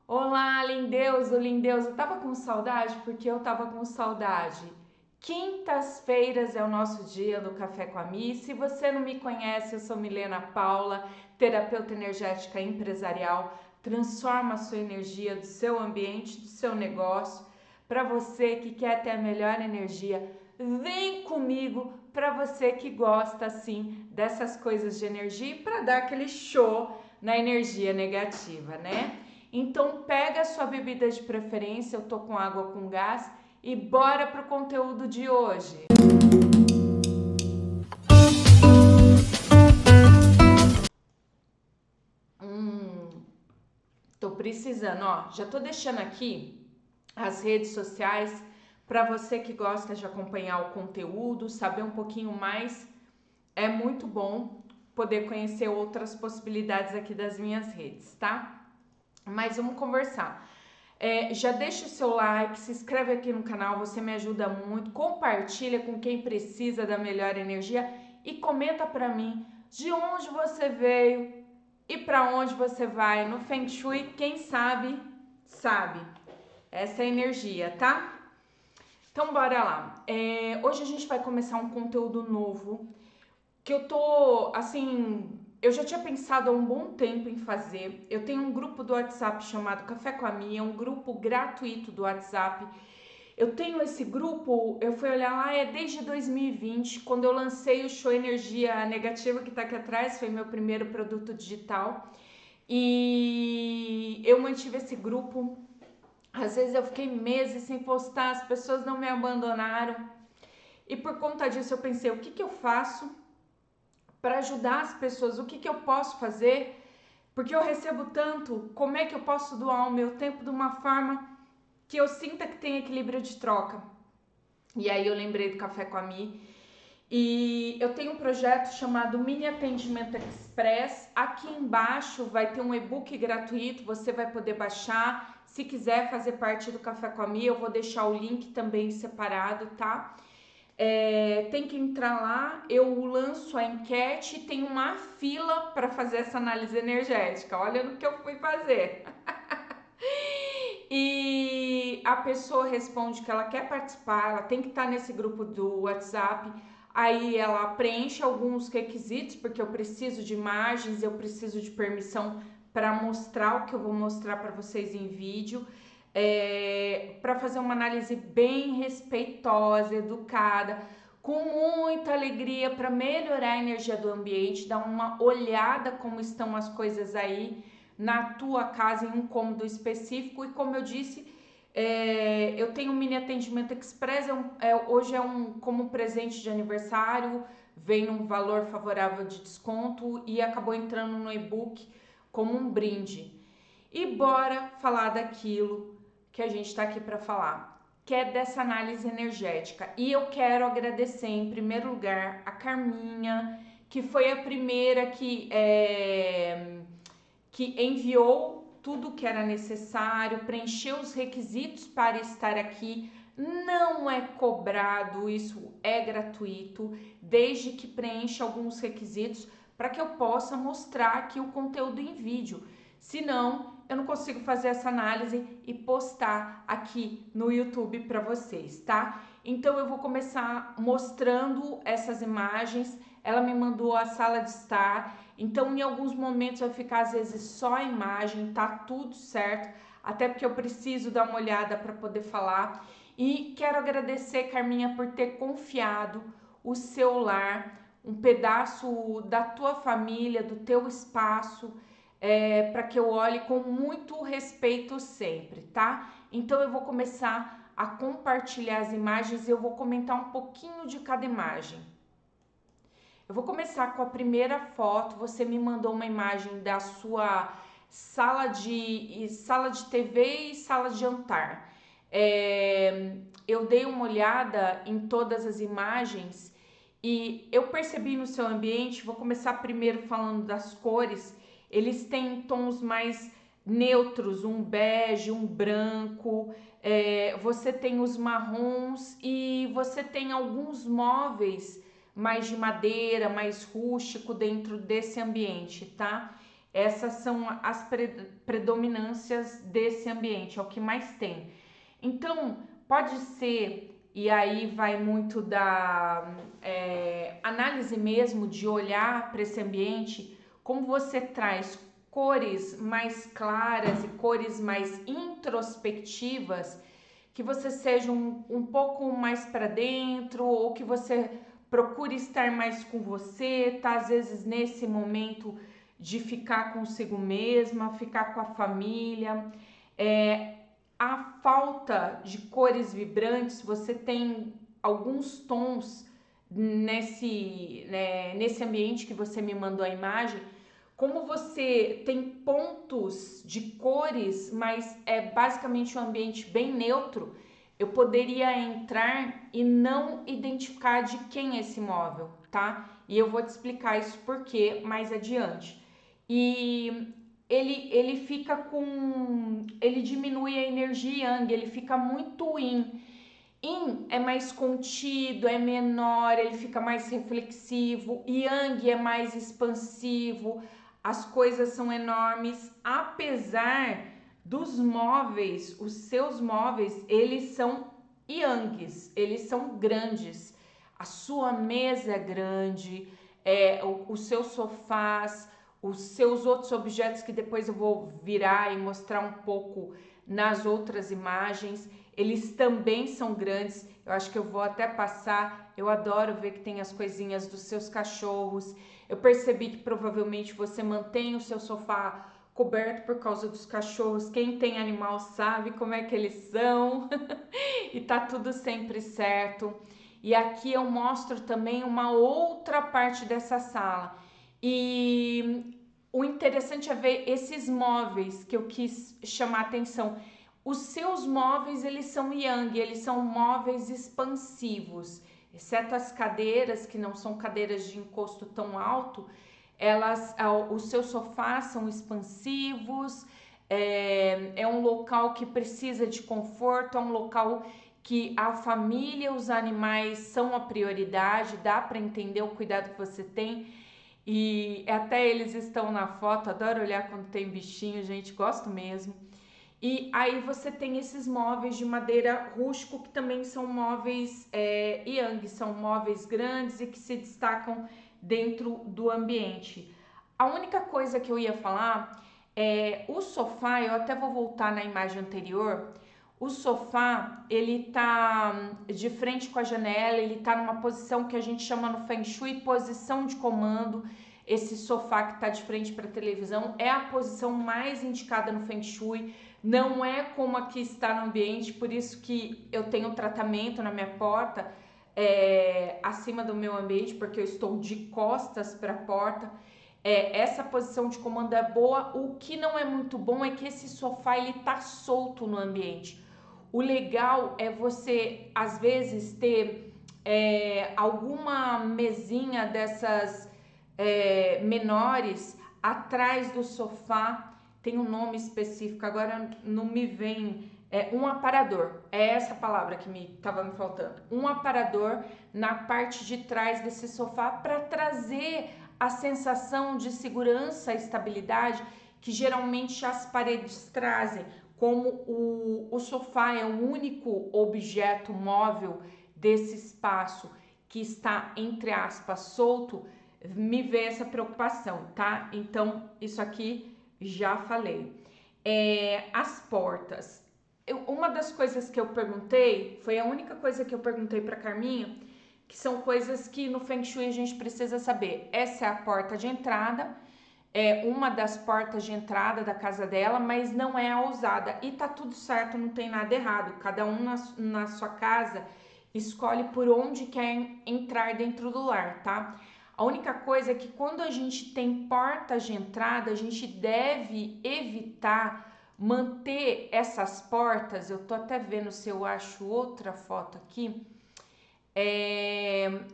Olá, lindeuso, lindeuso. Eu tava com saudade porque eu tava com saudade. Quintas-feiras é o nosso dia do Café com a Mi. Se você não me conhece, eu sou Milena Paula, terapeuta energética empresarial. Transforma a sua energia do seu ambiente, do seu negócio. Para você que quer ter a melhor energia, vem comigo. Para você que gosta assim dessas coisas de energia, para dar aquele show na energia negativa, né? Então pega a sua bebida de preferência, eu tô com água com gás e bora pro conteúdo de hoje. Tô precisando, ó, já tô deixando aqui as redes sociais para você que gosta de acompanhar o conteúdo, saber um pouquinho mais. É muito bom poder conhecer outras possibilidades aqui das minhas redes, tá? Mas vamos conversar. Já deixa o seu like, se inscreve aqui no canal, você me ajuda muito. Compartilha com quem precisa da melhor energia e comenta pra mim de onde você veio e pra onde você vai. No Feng Shui, quem sabe, sabe. Essa é a energia, tá? Então bora lá. Hoje a gente vai começar um conteúdo novo que eu tô, assim, eu já tinha pensado há um bom tempo em fazer. Eu tenho um grupo do WhatsApp chamado Café com a Mia, um grupo gratuito do WhatsApp. Eu tenho esse grupo, eu fui olhar lá, é desde 2020, quando eu lancei o Show Energia Negativa, que tá aqui atrás, foi meu primeiro produto digital. E eu mantive esse grupo. Às vezes eu fiquei meses sem postar, as pessoas não me abandonaram. E por conta disso eu pensei, o que que eu faço para ajudar as pessoas? O que que eu posso fazer? Porque eu recebo tanto, como é que eu posso doar o meu tempo de uma forma que eu sinta que tem equilíbrio de troca? E aí eu lembrei do Café com a Mi. E eu tenho um projeto chamado Mini Atendimento Express. Aqui embaixo vai ter um e-book gratuito, você vai poder baixar. Se quiser fazer parte do Café com a Mi, eu vou deixar o link também separado, tá? Tem que entrar lá, eu lanço a enquete, tem uma fila para fazer essa análise energética. Olha no que eu fui fazer. E a pessoa responde que ela quer participar, ela tem que estar nesse grupo do WhatsApp. Aí ela preenche alguns requisitos, porque eu preciso de imagens, eu preciso de permissão para mostrar o que eu vou mostrar para vocês em vídeo. Para fazer uma análise bem respeitosa, educada, com muita alegria para melhorar a energia do ambiente, dar uma olhada como estão as coisas aí na tua casa em um cômodo específico. E como eu disse, eu tenho um mini atendimento express, hoje é como presente de aniversário, vem num valor favorável de desconto e acabou entrando no e-book como um brinde. E bora falar daquilo que a gente está aqui para falar, que é dessa análise energética. E eu quero agradecer em primeiro lugar a Carminha, que foi a primeira que enviou tudo que era necessário, preencheu os requisitos para estar aqui. Não é cobrado, isso é gratuito, desde que preencha alguns requisitos para que eu possa mostrar aqui o conteúdo em vídeo. Senão, eu não consigo fazer essa análise e postar aqui no YouTube para vocês, tá? Então eu vou começar mostrando essas imagens. Ela me mandou a sala de estar, então em alguns momentos vai ficar às vezes só a imagem, tá tudo certo, até porque eu preciso dar uma olhada para poder falar. E quero agradecer, Carminha, por ter confiado o seu lar, um pedaço da tua família, do teu espaço, para que eu olhe com muito respeito sempre, tá? Então eu vou começar a compartilhar as imagens e eu vou comentar um pouquinho de cada imagem. Eu vou começar com a primeira foto. Você me mandou uma imagem da sua sala de TV e sala de jantar. Eu dei uma olhada em todas as imagens e eu percebi no seu ambiente. Vou começar primeiro falando das cores. Eles têm tons mais neutros, um bege, um branco. Você tem os marrons e você tem alguns móveis mais de madeira, mais rústico dentro desse ambiente, tá? Essas são as predominâncias desse ambiente, é o que mais tem. Então, pode ser, e aí vai muito da análise mesmo, de olhar para esse ambiente, como você traz cores mais claras e cores mais introspectivas, que você seja um pouco mais para dentro, ou que você procure estar mais com você, tá às vezes nesse momento de ficar consigo mesma, ficar com a família. A falta de cores vibrantes, você tem alguns tons nesse ambiente que você me mandou a imagem. Como você tem pontos de cores, mas é basicamente um ambiente bem neutro, eu poderia entrar e não identificar de quem é esse móvel, tá? E eu vou te explicar isso por quê mais adiante. E ele fica com... ele diminui a energia yang, ele fica muito yin. Yin é mais contido, é menor, ele fica mais reflexivo. Yang é mais expansivo, as coisas são enormes. Apesar dos móveis, os seus móveis, eles são yangs, eles são grandes. A sua mesa é grande, os seus sofás, os seus outros objetos, que depois eu vou virar e mostrar um pouco nas outras imagens, eles também são grandes. Eu acho que eu vou até passar. Eu adoro ver que tem as coisinhas dos seus cachorros. Eu percebi que provavelmente você mantém o seu sofá coberto por causa dos cachorros. Quem tem animal sabe como é que eles são. E tá tudo sempre certo. E aqui eu mostro também uma outra parte dessa sala. E o interessante é ver esses móveis que eu quis chamar a atenção. Os seus móveis, eles são yang, eles são móveis expansivos, exceto as cadeiras, que não são cadeiras de encosto tão alto, os seus sofás são expansivos, é um local que precisa de conforto, é um local que a família, os animais são a prioridade, dá para entender o cuidado que você tem. E até eles estão na foto, adoro olhar quando tem bichinho, gente, gosto mesmo. E aí você tem esses móveis de madeira rústico, que também são móveis yang, são móveis grandes e que se destacam dentro do ambiente. A única coisa que eu ia falar é o sofá. Eu até vou voltar na imagem anterior. O sofá, ele tá de frente com a janela, ele tá numa posição que a gente chama no Feng Shui posição de comando. Esse sofá que tá de frente para a televisão é a posição mais indicada no Feng Shui. Não é como aqui está no ambiente, por isso que eu tenho um tratamento na minha porta, acima do meu ambiente, porque eu estou de costas para a porta. Essa posição de comando é boa. O que não é muito bom é que esse sofá, ele tá solto no ambiente. O legal é você, às vezes, ter alguma mesinha dessas menores atrás do sofá. Tem um nome específico, agora não me vem. Um aparador, é essa palavra que estava me faltando. Um aparador na parte de trás desse sofá, para trazer a sensação de segurança e estabilidade que geralmente as paredes trazem. Como o sofá é o único objeto móvel desse espaço que está, entre aspas, solto, me vê essa preocupação, tá? Então, isso aqui já falei. As portas. Uma das coisas que eu perguntei, foi a única coisa que eu perguntei para Carminha, que são coisas que no Feng Shui a gente precisa saber. Essa é a porta de entrada, é uma das portas de entrada da casa dela, mas não é a usada. E tá tudo certo, não tem nada errado. Cada um na sua casa escolhe por onde quer entrar dentro do lar, tá? A única coisa é que quando a gente tem portas de entrada, a gente deve evitar manter essas portas. Eu tô até vendo se eu acho outra foto aqui.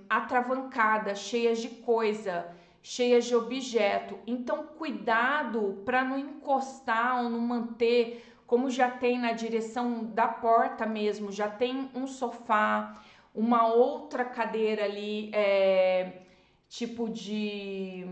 Atravancadas, cheias de coisa, cheias de objeto. Então, cuidado para não encostar ou não manter, como já tem na direção da porta mesmo, já tem um sofá, uma outra cadeira ali, tipo de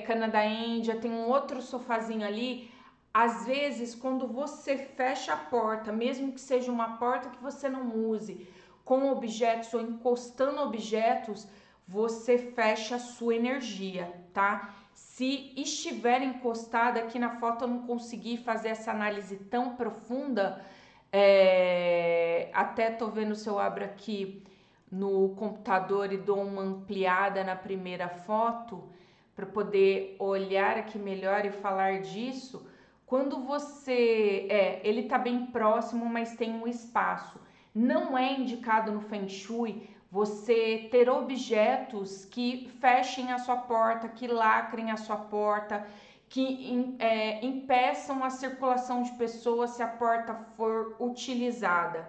Canadá, Índia, tem um outro sofazinho ali. Às vezes, quando você fecha a porta, mesmo que seja uma porta que você não use, com objetos ou encostando objetos, você fecha a sua energia, tá? Se estiver encostada, aqui na foto eu não consegui fazer essa análise tão profunda, até tô vendo se eu abro aqui no computador e dou uma ampliada na primeira foto, para poder olhar aqui melhor e falar disso. Quando você ele tá bem próximo, mas tem um espaço. Não é indicado no Feng Shui você ter objetos que fechem a sua porta, que lacrem a sua porta, que impeçam a circulação de pessoas se a porta for utilizada.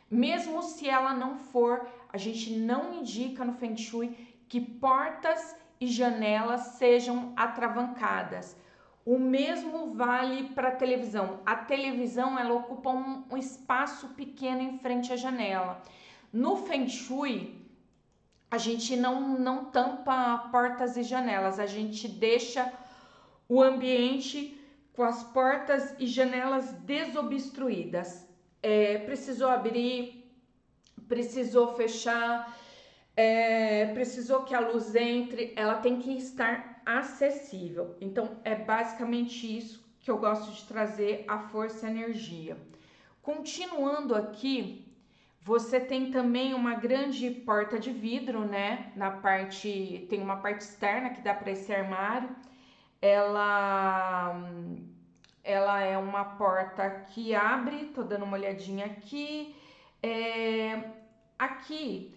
Mesmo se ela não for, a gente não indica no Feng Shui que portas e janelas sejam atravancadas. O mesmo vale para a televisão. A televisão ela ocupa um espaço pequeno em frente à janela. No Feng Shui, a gente não tampa portas e janelas, a gente deixa o ambiente com as portas e janelas desobstruídas. Precisou abrir, precisou fechar, precisou que a luz entre, ela tem que estar acessível. Então, é basicamente isso que eu gosto de trazer, a força e a energia. Continuando aqui, você tem também uma grande porta de vidro, né? Tem uma parte externa que dá para esse armário. Ela é uma porta que abre, tô dando uma olhadinha aqui. Aqui,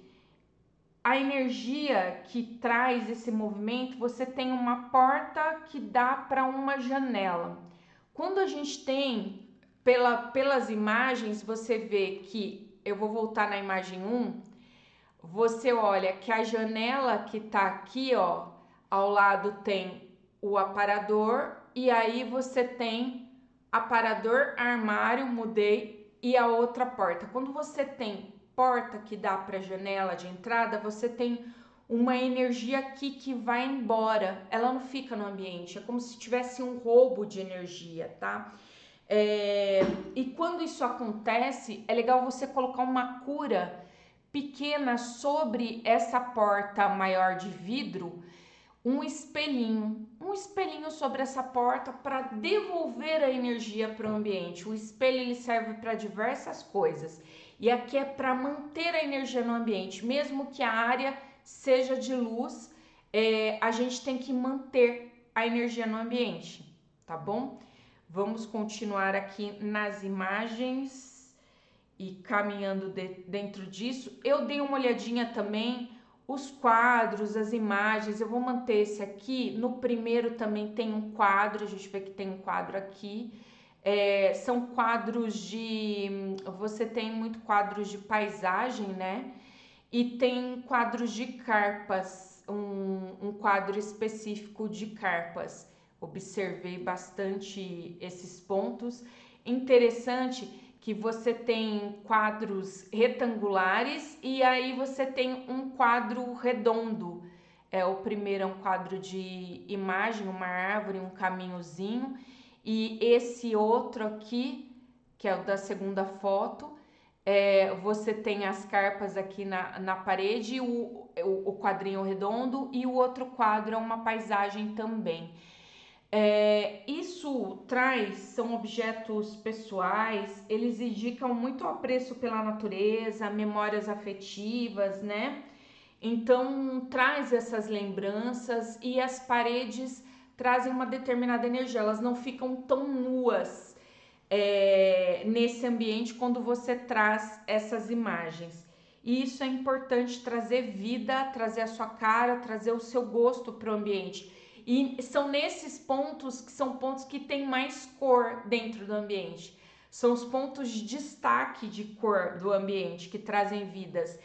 a energia que traz esse movimento, você tem uma porta que dá para uma janela. Quando a gente tem, pelas imagens, você vê que, eu vou voltar na imagem 1, você olha que a janela que tá aqui, ó, ao lado tem o aparador, e aí você tem aparador, armário, mudei, e a outra porta. Quando você tem porta que dá para janela de entrada, você tem uma energia aqui que vai embora, ela não fica no ambiente, é como se tivesse um roubo de energia, tá? E quando isso acontece, é legal você colocar uma cura pequena sobre essa porta maior de vidro, um espelhinho sobre essa porta para devolver a energia para o ambiente. O espelho ele serve para diversas coisas e aqui é para manter a energia no ambiente, mesmo que a área seja de luz, a gente tem que manter a energia no ambiente, tá bom? Vamos continuar aqui nas imagens e caminhando dentro disso. Eu dei uma olhadinha também os quadros, as imagens, eu vou manter esse aqui. No primeiro também tem um quadro, a gente vê que tem um quadro aqui. São quadros você tem muito quadros de paisagem, né? E tem quadros de carpas, um quadro específico de carpas. Observei bastante esses pontos. Interessante que você tem quadros retangulares e aí você tem um quadro redondo. O primeiro é um quadro de imagem, uma árvore, um caminhozinho, e esse outro aqui, que é o da segunda foto, você tem as carpas aqui na parede, o quadrinho redondo, e o outro quadro é uma paisagem também. Isso são objetos pessoais, eles indicam muito apreço pela natureza, memórias afetivas, né? Então traz essas lembranças e as paredes trazem uma determinada energia, elas não ficam tão nuas nesse ambiente quando você traz essas imagens. E isso é importante, trazer vida, trazer a sua cara, trazer o seu gosto para o ambiente. E são nesses pontos que são pontos que tem mais cor dentro do ambiente. São os pontos de destaque de cor do ambiente que trazem vidas.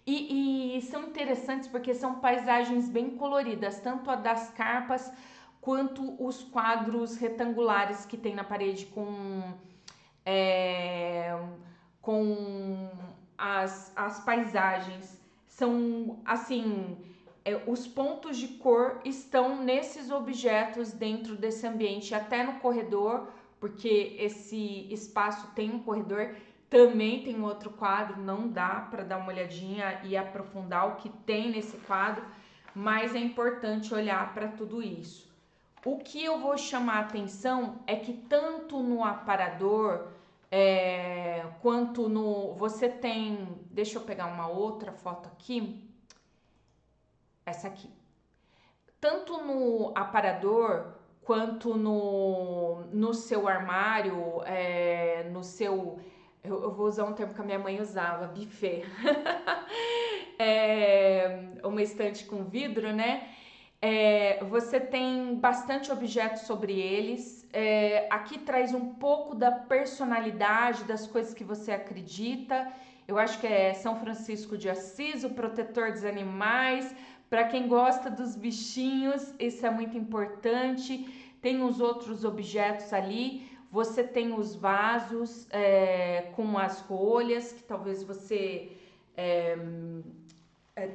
E são interessantes porque são paisagens bem coloridas, tanto a das carpas quanto os quadros retangulares que tem na parede com as paisagens. São, assim, os pontos de cor estão nesses objetos dentro desse ambiente, até no corredor, porque esse espaço tem um corredor, também tem outro quadro, não dá para dar uma olhadinha e aprofundar o que tem nesse quadro, mas é importante olhar para tudo isso. O que eu vou chamar a atenção é que tanto no aparador quanto no... Você tem... Deixa eu pegar uma outra foto aqui. Essa aqui. Tanto no aparador quanto no seu armário, no seu... Eu vou usar um termo que a minha mãe usava, buffet. Uma estante com vidro, né? Você tem bastante objetos sobre eles. Aqui traz um pouco da personalidade, das coisas que você acredita. Eu acho que é São Francisco de Assis, o protetor dos animais. Para quem gosta dos bichinhos, isso é muito importante. Tem os outros objetos ali. Você tem os vasos com as rolhas, que talvez você...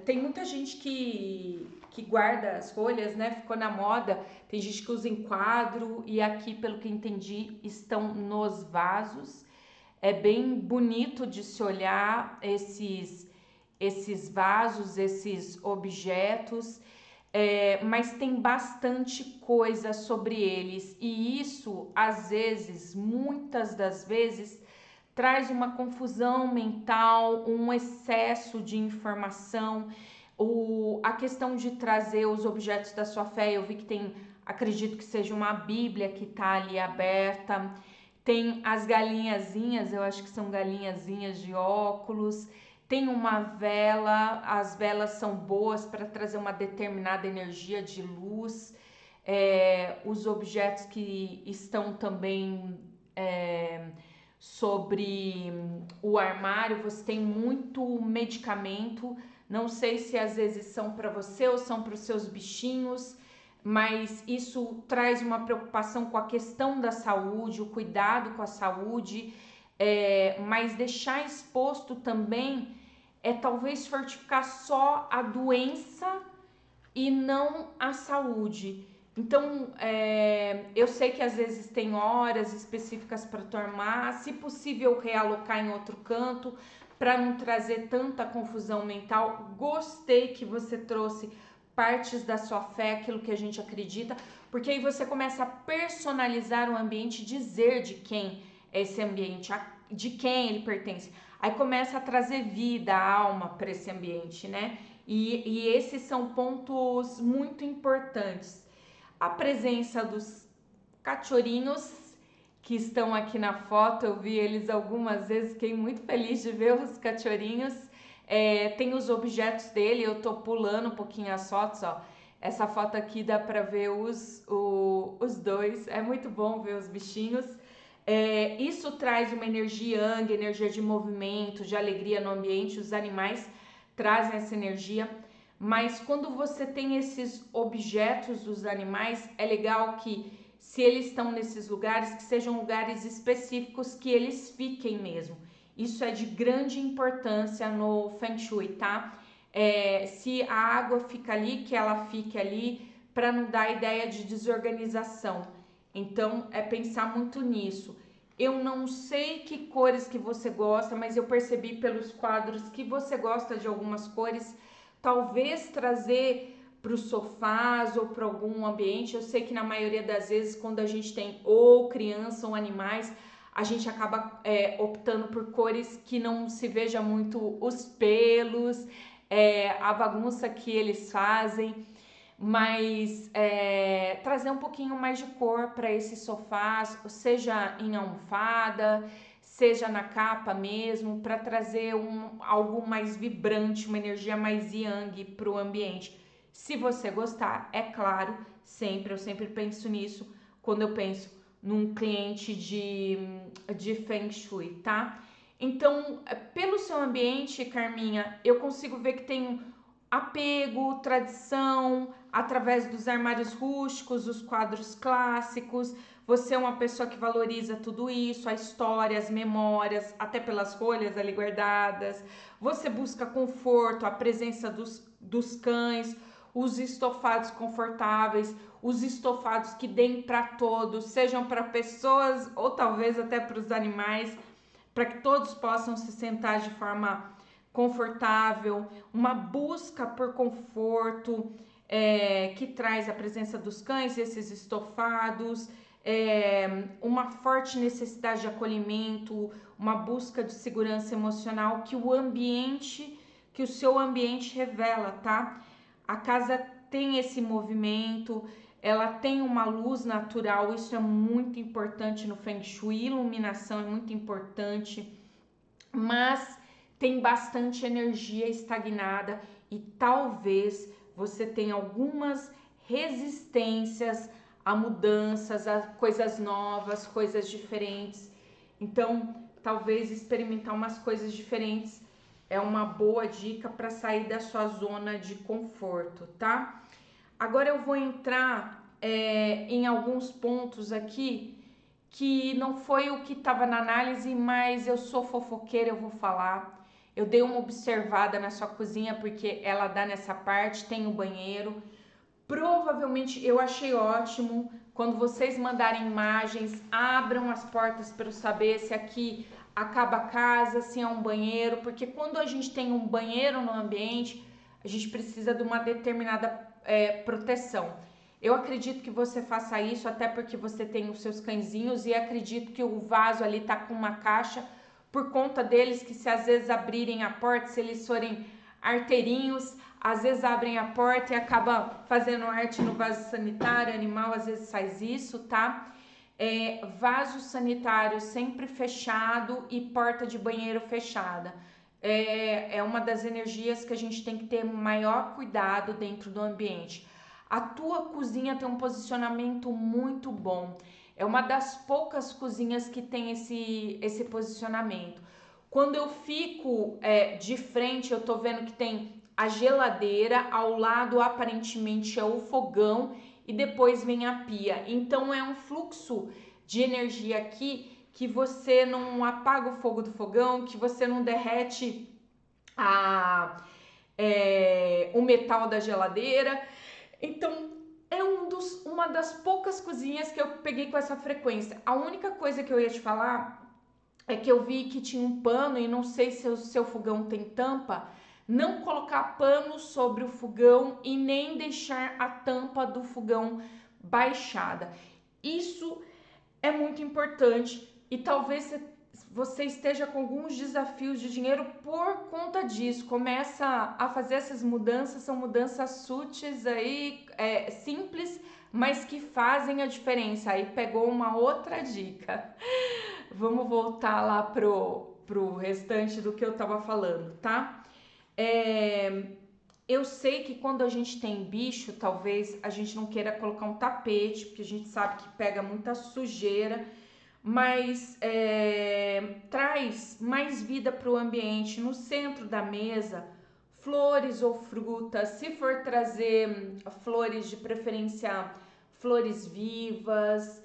tem muita gente que guarda as folhas, né? Ficou na moda. Tem gente que usa em quadro e aqui, pelo que entendi, estão nos vasos. É bem bonito de se olhar esses vasos, esses objetos, mas tem bastante coisa sobre eles e isso, às vezes, muitas das vezes, traz uma confusão mental, um excesso de informação. A questão de trazer os objetos da sua fé, eu vi que tem, acredito que seja uma Bíblia que está ali aberta. Tem as galinhazinhas, eu acho que são galinhazinhas de óculos. Tem uma vela, as velas são boas para trazer uma determinada energia de luz. Os objetos que estão também sobre o armário, você tem muito medicamento. Não sei se às vezes são para você ou são para os seus bichinhos, mas isso traz uma preocupação com a questão da saúde, o cuidado com a saúde, mas deixar exposto também talvez fortificar só a doença e não a saúde. Então, eu sei que às vezes tem horas específicas para tomar, se possível realocar em outro canto, para não trazer tanta confusão mental. Gostei que você trouxe partes da sua fé, aquilo que a gente acredita, porque aí você começa a personalizar o ambiente, dizer de quem é esse ambiente, de quem ele pertence. Aí começa a trazer vida, alma para esse ambiente, né? E esses são pontos muito importantes. A presença dos cachorrinhos que estão aqui na foto, eu vi eles algumas vezes, fiquei muito feliz de ver os cachorrinhos. Tem os objetos dele, eu tô pulando um pouquinho as fotos, ó. Essa foto aqui dá pra ver os dois, é muito bom ver os bichinhos. Isso traz uma energia yang, energia de movimento, de alegria no ambiente, os animais trazem essa energia. Mas quando você tem esses objetos dos animais, é legal que, se eles estão nesses lugares, que sejam lugares específicos que eles fiquem mesmo. Isso é de grande importância no Feng Shui, tá? Se a água fica ali, que ela fique ali, para não dar ideia de desorganização. Então, é pensar muito nisso. Eu não sei que cores que você gosta, mas eu percebi pelos quadros que você gosta de algumas cores. Talvez trazer para os sofás ou para algum ambiente. Eu sei que na maioria das vezes, quando a gente tem ou criança ou animais, a gente acaba optando por cores que não se veja muito os pelos, a bagunça que eles fazem, mas trazer um pouquinho mais de cor para esses sofás, seja em almofada, seja na capa mesmo, para trazer algo mais vibrante, uma energia mais yang para o ambiente. Se você gostar, é claro, eu sempre penso nisso quando eu penso num cliente de Feng Shui, tá? Então, pelo seu ambiente, Carminha, eu consigo ver que tem apego, tradição, através dos armários rústicos, os quadros clássicos. Você é uma pessoa que valoriza tudo isso, a história, as memórias, até pelas folhas ali guardadas. Você busca conforto, a presença dos cães. os estofados confortáveis, os estofados que deem para todos, sejam para pessoas ou talvez até para os animais, para que todos possam se sentar de forma confortável, uma busca por conforto, que traz a presença dos cães, esses estofados, uma forte necessidade de acolhimento, uma busca de segurança emocional que o seu ambiente revela, tá? A casa tem esse movimento, ela tem uma luz natural, isso é muito importante no Feng Shui, iluminação é muito importante, mas tem bastante energia estagnada e talvez você tenha algumas resistências a mudanças, a coisas novas, coisas diferentes. Então, talvez experimentar umas coisas diferentes é uma boa dica para sair da sua zona de conforto, tá? Agora eu vou entrar em alguns pontos aqui que não foi o que estava na análise, mas eu sou fofoqueira, eu vou falar. Eu dei uma observada na sua cozinha porque ela dá nessa parte, tem o banheiro. Provavelmente eu achei ótimo. Quando vocês mandarem imagens, abram as portas para eu saber se aqui acaba a casa, se é um banheiro, porque quando a gente tem um banheiro no ambiente, a gente precisa de uma determinada proteção. Eu acredito que você faça isso até porque você tem os seus cãezinhos e acredito que o vaso ali tá com uma caixa por conta deles que se às vezes abrirem a porta, se eles forem arteirinhos, às vezes abrem a porta e acaba fazendo arte no vaso sanitário, animal às vezes faz isso, tá? Vaso sanitário sempre fechado e porta de banheiro fechada. É uma das energias que a gente tem que ter maior cuidado dentro do ambiente. A tua cozinha tem um posicionamento muito bom. É uma das poucas cozinhas que tem esse posicionamento. Quando eu fico de frente, eu tô vendo que tem a geladeira, ao lado aparentemente é o fogão e depois vem a pia. Então é um fluxo de energia aqui que você não apaga o fogo do fogão, que você não derrete o metal da geladeira. Então é uma das poucas cozinhas que eu peguei com essa frequência. A única coisa que eu ia te falar é que eu vi que tinha um pano e não sei se o seu fogão tem tampa. Não colocar pano sobre o fogão e nem deixar a tampa do fogão baixada. Isso é muito importante e talvez você esteja com alguns desafios de dinheiro por conta disso. Começa a fazer essas mudanças, são mudanças sutis aí, simples, mas que fazem a diferença. Aí pegou uma outra dica. Vamos voltar lá pro restante do que eu tava falando, tá? Eu sei que quando a gente tem bicho, talvez a gente não queira colocar um tapete, porque a gente sabe que pega muita sujeira, mas traz mais vida para o ambiente. No centro da mesa, flores ou frutas, se for trazer flores, de preferência flores vivas,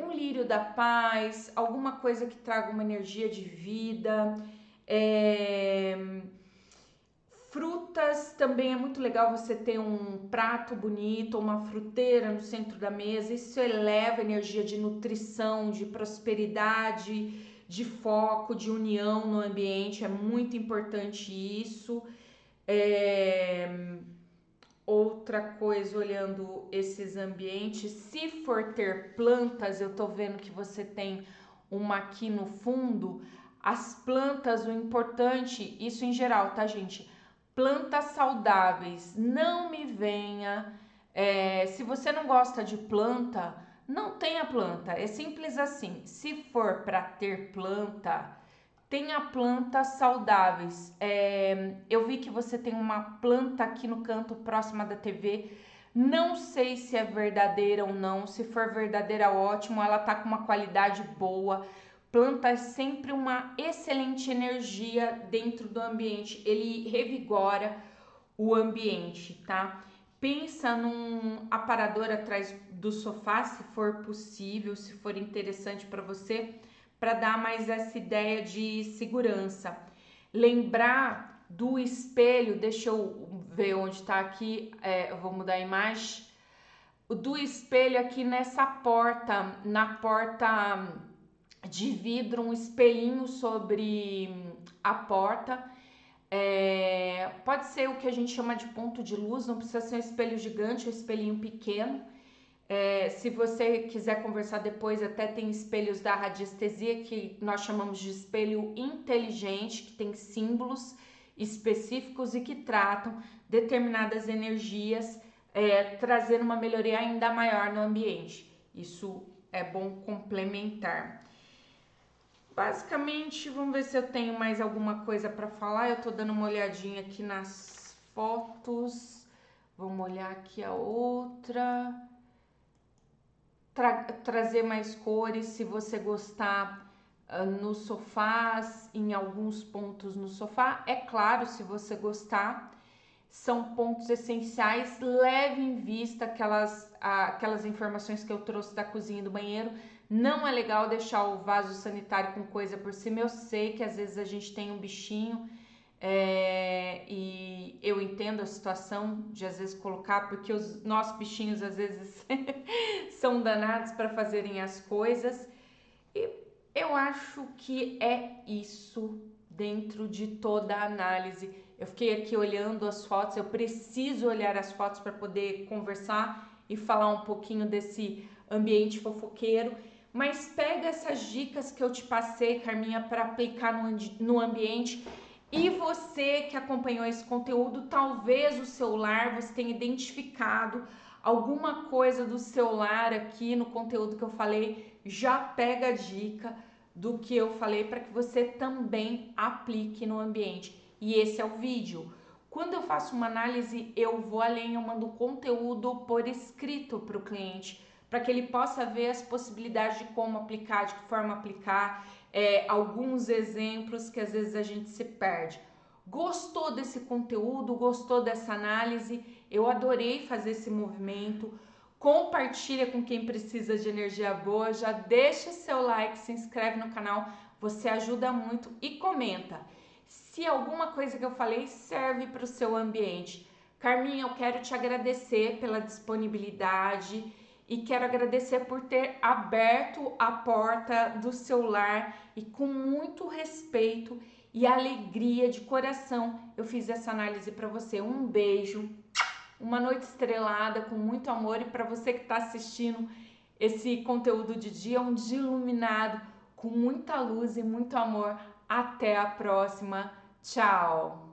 um lírio da paz, alguma coisa que traga uma energia de vida. Frutas também é muito legal você ter um prato bonito, uma fruteira no centro da mesa. Isso eleva a energia de nutrição, de prosperidade, de foco, de união no ambiente. É muito importante isso. Outra coisa, olhando esses ambientes, se for ter plantas, eu tô vendo que você tem uma aqui no fundo. As plantas, o importante, isso em geral, tá, gente? Plantas saudáveis, não me venha. Se você não gosta de planta, não tenha planta. É simples assim. Se for para ter planta, tenha plantas saudáveis. Eu vi que você tem uma planta aqui no canto próxima da TV. Não sei se é verdadeira ou não. Se for verdadeira, ótimo. Ela tá com uma qualidade boa. Planta é sempre uma excelente energia dentro do ambiente. Ele revigora o ambiente, tá? Pensa num aparador atrás do sofá, se for possível, se for interessante para você, para dar mais essa ideia de segurança. Lembrar do espelho, deixa eu ver onde está aqui, eu vou mudar a imagem, do espelho aqui nessa porta, na porta de vidro, um espelhinho sobre a porta. Pode ser o que a gente chama de ponto de luz, não precisa ser um espelho gigante, um espelhinho pequeno. Se você quiser conversar depois, até tem espelhos da radiestesia que nós chamamos de espelho inteligente, que tem símbolos específicos e que tratam determinadas energias, trazendo uma melhoria ainda maior no ambiente. Isso é bom complementar. Basicamente, vamos ver se eu tenho mais alguma coisa para falar. Eu tô dando uma olhadinha aqui nas fotos. Vamos olhar aqui a outra. Trazer mais cores, se você gostar, nos sofás, em alguns pontos no sofá. É claro, se você gostar, são pontos essenciais. Leve em vista aquelas informações que eu trouxe da cozinha e do banheiro. Não é legal deixar o vaso sanitário com coisa por cima. Eu sei que às vezes a gente tem um bichinho, e eu entendo a situação de às vezes colocar, porque os nossos bichinhos às vezes são danados para fazerem as coisas. E eu acho que é isso dentro de toda a análise. Eu fiquei aqui olhando as fotos, eu preciso olhar as fotos para poder conversar e falar um pouquinho desse ambiente fofoqueiro. Mas pega essas dicas que eu te passei, Carminha, para aplicar no ambiente. E você que acompanhou esse conteúdo, talvez o seu lar você tenha identificado alguma coisa do seu lar aqui no conteúdo que eu falei. Já pega a dica do que eu falei para que você também aplique no ambiente. E esse é o vídeo. Quando eu faço uma análise, eu vou além, eu mando conteúdo por escrito para o cliente, para que ele possa ver as possibilidades de como aplicar, de que forma aplicar, alguns exemplos que às vezes a gente se perde. Gostou desse conteúdo? Gostou dessa análise? Eu adorei fazer esse movimento. Compartilha com quem precisa de energia boa, já deixa seu like, se inscreve no canal, você ajuda muito e comenta se alguma coisa que eu falei serve para o seu ambiente. Carminha, eu quero te agradecer pela disponibilidade e quero agradecer por ter aberto a porta do seu lar e com muito respeito e alegria de coração eu fiz essa análise para você. Um beijo, uma noite estrelada com muito amor, e para você que está assistindo esse conteúdo de dia, um dia iluminado com muita luz e muito amor. Até a próxima. Tchau!